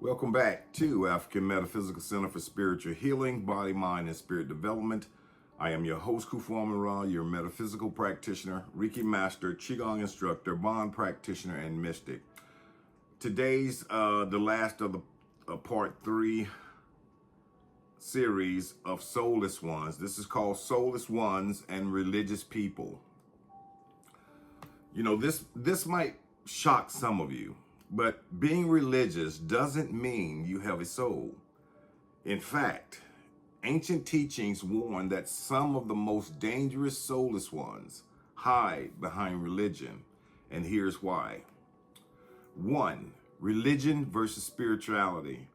Welcome back to African Metaphysical Center for Spiritual Healing, Body, Mind, and Spirit Development. I am your host, Kufu Amon-Ra, your metaphysical practitioner, Reiki master, Qigong instructor, bond practitioner, and mystic. Today's the last of the part 3 series of Soulless Ones. This is called Soulless Ones and Religious People. You know, this might shock some of you. But being religious doesn't mean you have a soul. In fact, ancient teachings warn that some of the most dangerous soulless ones hide behind religion, and here's why. 1. Religion versus spirituality.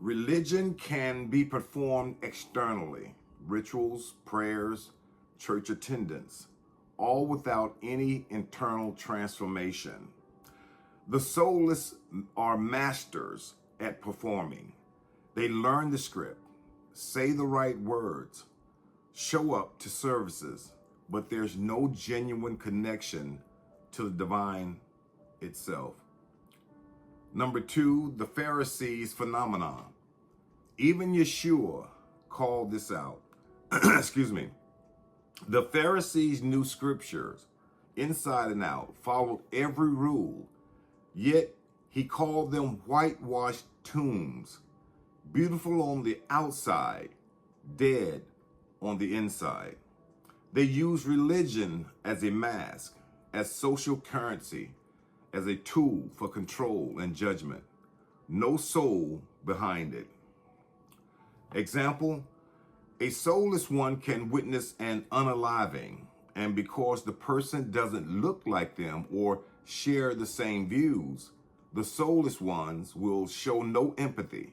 Religion can be performed externally, rituals, prayers, church attendance, all without any internal transformation. The soulless are masters at performing. They learn the script, say the right words, show up to services, but there's no genuine connection to the divine itself. Number 2, the Pharisees phenomenon. Even Yeshua called this out. Excuse me. The Pharisees knew scriptures inside and out, followed every rule. Yet he called them whitewashed tombs, beautiful on the outside, dead on the inside. They used religion as a mask, as social currency, as a tool for control and judgment. No soul behind it. Example, a soulless one can witness an unaliving, and because the person doesn't look like them or share the same views, the soulless ones will show no empathy,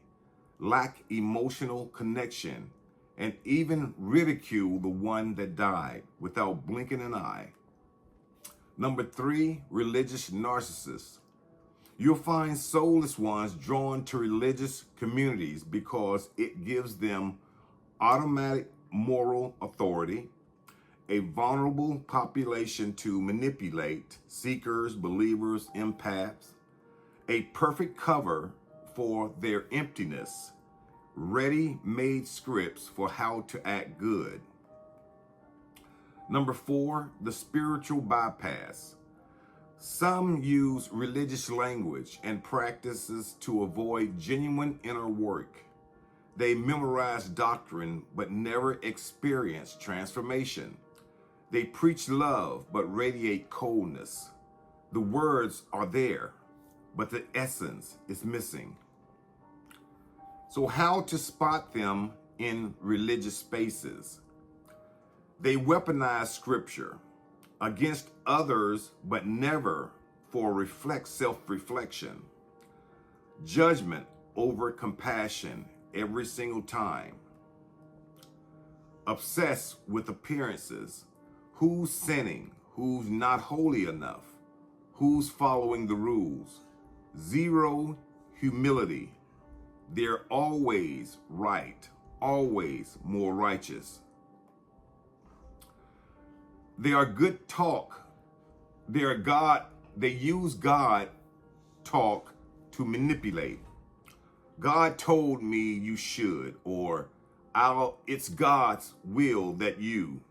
lack emotional connection, and even ridicule the one that died without blinking an eye. Number 3, religious narcissists. You'll find soulless ones drawn to religious communities because it gives them automatic moral authority, a vulnerable population to manipulate, seekers, believers, empaths, a perfect cover for their emptiness, ready-made scripts for how to act good. Number 4, the spiritual bypass. Some use religious language and practices to avoid genuine inner work. They memorize doctrine but never experience transformation. They preach love, but radiate coldness. The words are there, but the essence is missing. So how to spot them in religious spaces? They weaponize scripture against others, but never for self-reflection. Judgment over compassion every single time. Obsessed with appearances. Who's sinning? Who's not holy enough? Who's following the rules? Zero humility. They're always right, always more righteous. They are good talk. They use God talk to manipulate. God told me you should, or it's God's will that you.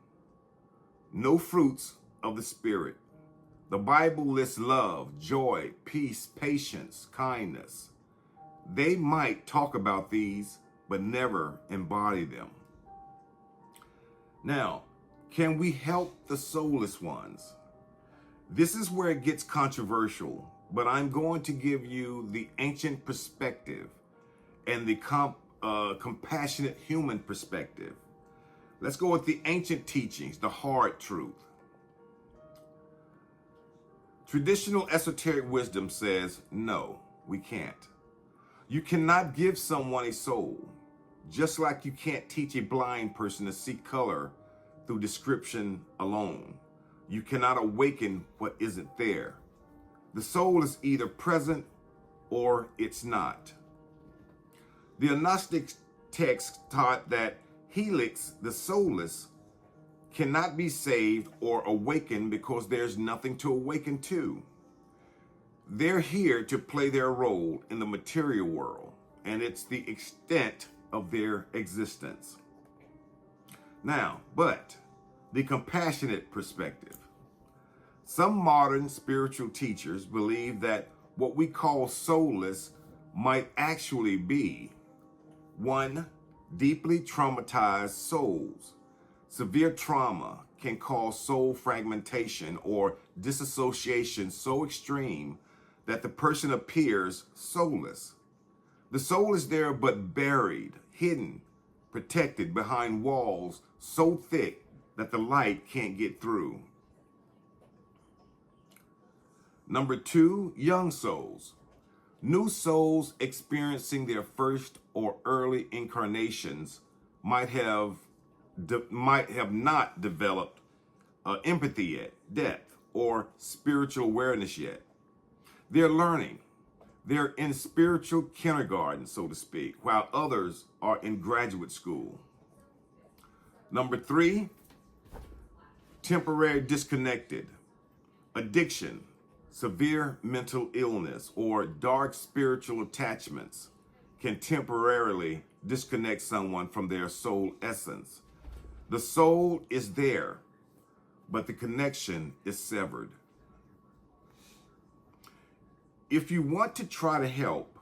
No fruits of the Spirit. The Bible lists love, joy, peace, patience, kindness. They might talk about these, but never embody them. Now, can we help the soulless ones? This is where it gets controversial, but I'm going to give you the ancient perspective and the compassionate human perspective. Let's go with the ancient teachings, the hard truth. Traditional esoteric wisdom says, no, we can't. You cannot give someone a soul, just like you can't teach a blind person to see color through description alone. You cannot awaken what isn't there. The soul is either present or it's not. The Gnostic text taught that Helix, the soulless, cannot be saved or awakened because there's nothing to awaken to. They're here to play their role in the material world, and it's the extent of their existence. Now, but the compassionate perspective. Some modern spiritual teachers believe that what we call soulless might actually be one, deeply traumatized souls. Severe trauma can cause soul fragmentation or disassociation so extreme that the person appears soulless. The soul is there but buried, hidden, protected behind walls so thick that the light can't get through. Number two, young souls. New souls experiencing their first or early incarnations might have not developed empathy yet, depth, or spiritual awareness yet. They're learning. They're in spiritual kindergarten, so to speak, while others are in graduate school. Number three, temporary disconnected. Addiction, severe mental illness, or dark spiritual attachments can temporarily disconnect someone from their soul essence. The soul is there, but the connection is severed. If you want to try to help,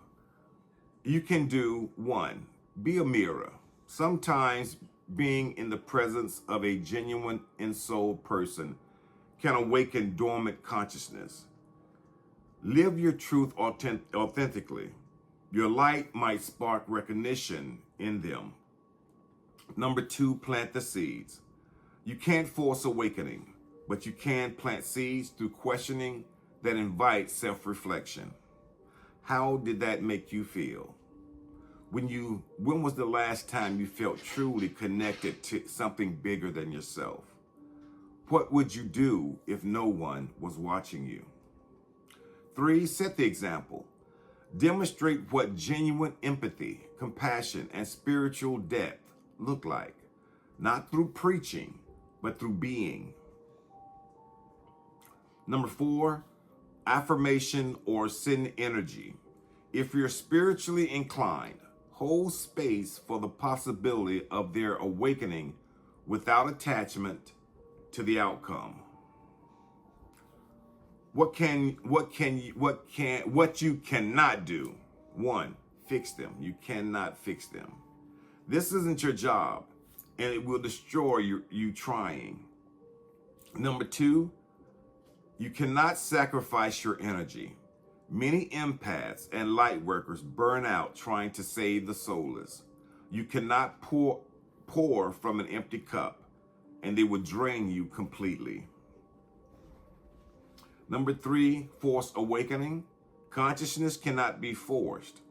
you can do one, be a mirror. Sometimes being in the presence of a genuine ensouled person can awaken dormant consciousness. Live your truth authentically. Your light might spark recognition in them. Number two, plant the seeds. You can't force awakening, but you can plant seeds through questioning that invite self-reflection. How did that make you feel? When was the last time you felt truly connected to something bigger than yourself? What would you do if no one was watching you? Three, set the example. Demonstrate what genuine empathy, compassion, and spiritual depth look like, not through preaching, but through being. Number four, affirmation or send energy. If you're spiritually inclined, hold space for the possibility of their awakening without attachment to the outcome. What you cannot do? One, fix them. You cannot fix them. This isn't your job, and it will destroy you trying. Number two, you cannot sacrifice your energy. Many empaths and light workers burn out trying to save the soulless. You cannot pour from an empty cup, and they will drain you completely. Number three, forced awakening. Consciousness cannot be forced.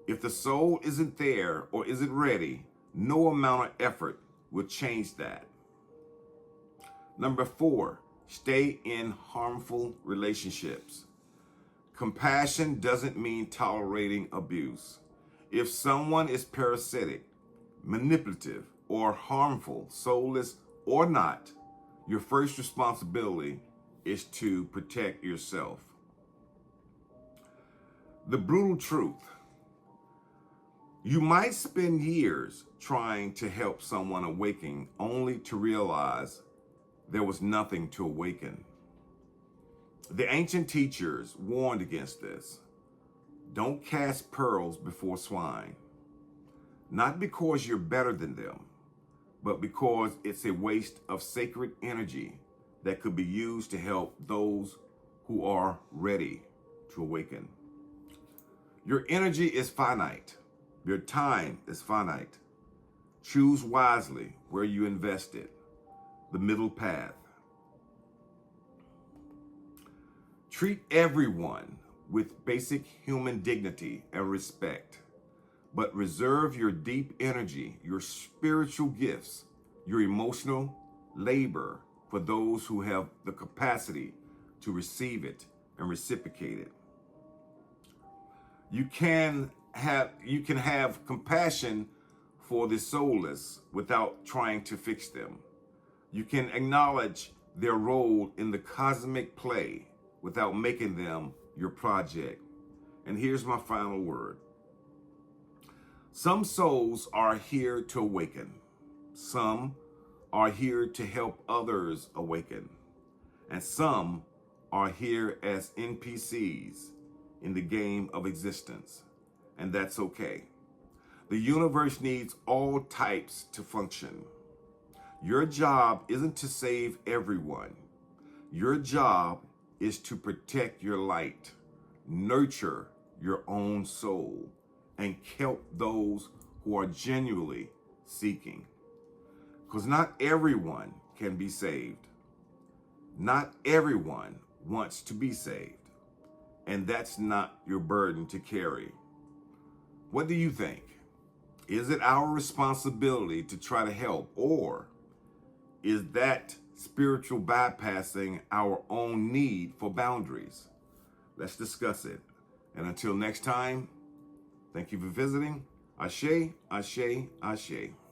If the soul isn't there or isn't ready, no amount of effort will change that. Number four, stay in harmful relationships. Compassion doesn't mean tolerating abuse. If someone is parasitic, manipulative, or harmful, soulless or not, your first responsibility is to protect yourself. The brutal truth. You might spend years trying to help someone awaken only to realize there was nothing to awaken. The ancient teachers warned against this. Don't cast pearls before swine. Not because you're better than them, but because it's a waste of sacred energy that could be used to help those who are ready to awaken. Your energy is finite. Your time is finite. Choose wisely where you invest it. The middle path. Treat everyone with basic human dignity and respect, but reserve your deep energy, your spiritual gifts, your emotional labor for those who have the capacity to receive it and reciprocate it. You can have compassion for the soulless without trying to fix them. You can acknowledge their role in the cosmic play without making them your project. And here's my final word. Some souls are here to awaken. Some are here to help others awaken. And some are here as NPCs in the game of existence. And that's okay. The universe needs all types to function. Your job isn't to save everyone. Your job is to protect your light, nurture your own soul, and help those who are genuinely seeking. Because not everyone can be saved. Not everyone wants to be saved. And that's not your burden to carry. What do you think? Is it our responsibility to try to help, or is that spiritual bypassing our own need for boundaries? Let's discuss it. And until next time, thank you for visiting. Ashe, ashe, ashe.